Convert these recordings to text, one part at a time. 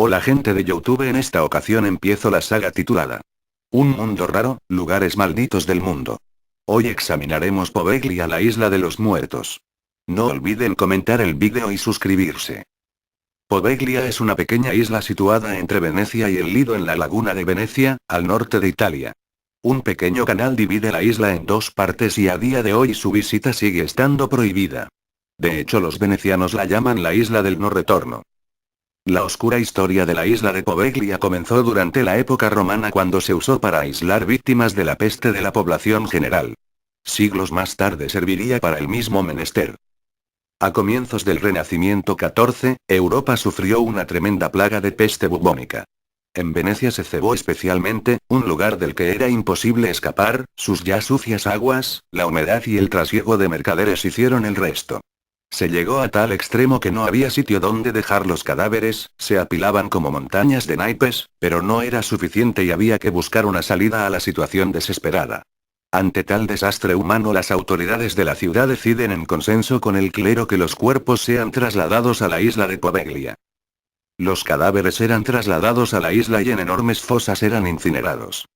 Hola gente de YouTube, en esta ocasión empiezo la saga titulada Un mundo raro, lugares malditos del mundo. Hoy examinaremos Poveglia, la isla de los muertos. No olviden comentar el vídeo y suscribirse. Poveglia es una pequeña isla situada entre Venecia y el Lido en la laguna de Venecia, al norte de Italia. Un pequeño canal divide la isla en dos partes y a día de hoy su visita sigue estando prohibida. De hecho, los venecianos la llaman la isla del no retorno. La oscura historia de la isla de Poveglia comenzó durante la época romana, cuando se usó para aislar víctimas de la peste de la población general. Siglos más tarde serviría para el mismo menester. A comienzos del Renacimiento XIV, Europa sufrió una tremenda plaga de peste bubónica. En Venecia se cebó especialmente, un lugar del que era imposible escapar, sus ya sucias aguas, la humedad y el trasiego de mercaderes hicieron el resto. Se llegó a tal extremo que no había sitio donde dejar los cadáveres, se apilaban como montañas de naipes, pero no era suficiente y había que buscar una salida a la situación desesperada. Ante tal desastre humano, las autoridades de la ciudad deciden en consenso con el clero que los cuerpos sean trasladados a la isla de Poveglia. Los cadáveres eran trasladados a la isla y en enormes fosas eran incinerados.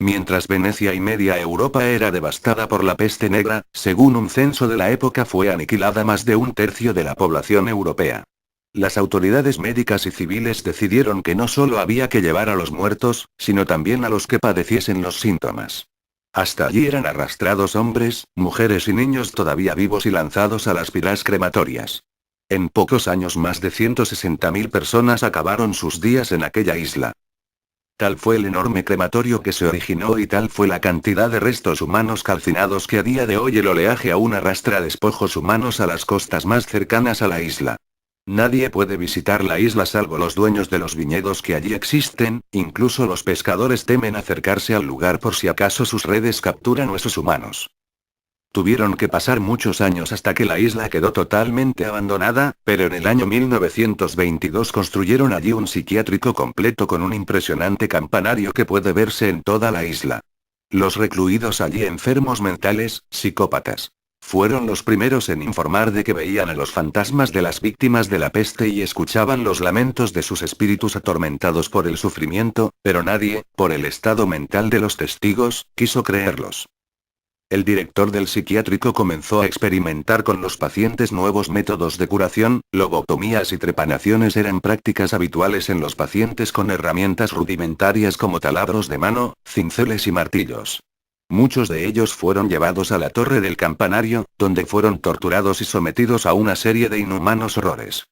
Mientras Venecia y media Europa era devastada por la peste negra, según un censo de la época fue aniquilada más de un tercio de la población europea. Las autoridades médicas y civiles decidieron que no solo había que llevar a los muertos, sino también a los que padeciesen los síntomas. Hasta allí eran arrastrados hombres, mujeres y niños todavía vivos y lanzados a las piras crematorias. En pocos años más de 160.000 personas acabaron sus días en aquella isla. Tal fue el enorme crematorio que se originó y tal fue la cantidad de restos humanos calcinados que a día de hoy el oleaje aún arrastra despojos humanos a las costas más cercanas a la isla. Nadie puede visitar la isla salvo los dueños de los viñedos que allí existen, incluso los pescadores temen acercarse al lugar por si acaso sus redes capturan huesos humanos. Tuvieron que pasar muchos años hasta que la isla quedó totalmente abandonada, pero en el año 1922 construyeron allí un psiquiátrico completo con un impresionante campanario que puede verse en toda la isla. Los recluidos allí, enfermos mentales, psicópatas, fueron los primeros en informar de que veían a los fantasmas de las víctimas de la peste y escuchaban los lamentos de sus espíritus atormentados por el sufrimiento, pero nadie, por el estado mental de los testigos, quiso creerlos. El director del psiquiátrico comenzó a experimentar con los pacientes nuevos métodos de curación, lobotomías y trepanaciones eran prácticas habituales en los pacientes con herramientas rudimentarias como taladros de mano, cinceles y martillos. Muchos de ellos fueron llevados a la torre del campanario, donde fueron torturados y sometidos a una serie de inhumanos horrores.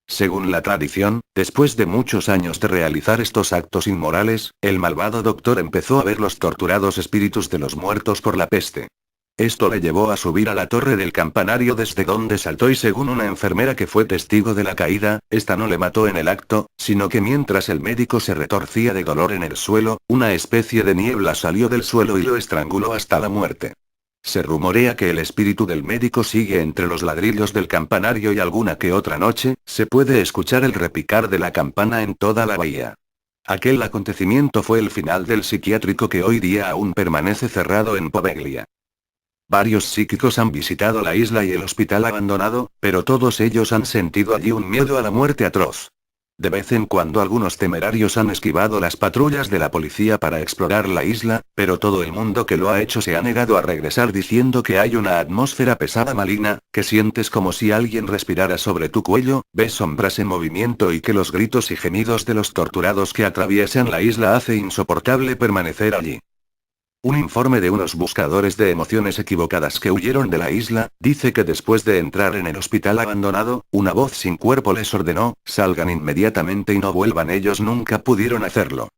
Según la tradición, después de muchos años de realizar estos actos inmorales, el malvado doctor empezó a ver los torturados espíritus de los muertos por la peste. Esto le llevó a subir a la torre del campanario desde donde saltó y según una enfermera que fue testigo de la caída, esta no le mató en el acto, sino que mientras el médico se retorcía de dolor en el suelo, una especie de niebla salió del suelo y lo estranguló hasta la muerte. Se rumorea que el espíritu del médico sigue entre los ladrillos del campanario y alguna que otra noche, se puede escuchar el repicar de la campana en toda la bahía. Aquel acontecimiento fue el final del psiquiátrico que hoy día aún permanece cerrado en Poveglia. Varios psíquicos han visitado la isla y el hospital abandonado, pero todos ellos han sentido allí un miedo a la muerte atroz. De vez en cuando algunos temerarios han esquivado las patrullas de la policía para explorar la isla, pero todo el mundo que lo ha hecho se ha negado a regresar diciendo que hay una atmósfera pesada maligna, que sientes como si alguien respirara sobre tu cuello, ves sombras en movimiento y que los gritos y gemidos de los torturados que atraviesan la isla hace insoportable permanecer allí. Un informe de unos buscadores de emociones equivocadas que huyeron de la isla, dice que después de entrar en el hospital abandonado, una voz sin cuerpo les ordenó, salgan inmediatamente y no vuelvan. Ellos nunca pudieron hacerlo.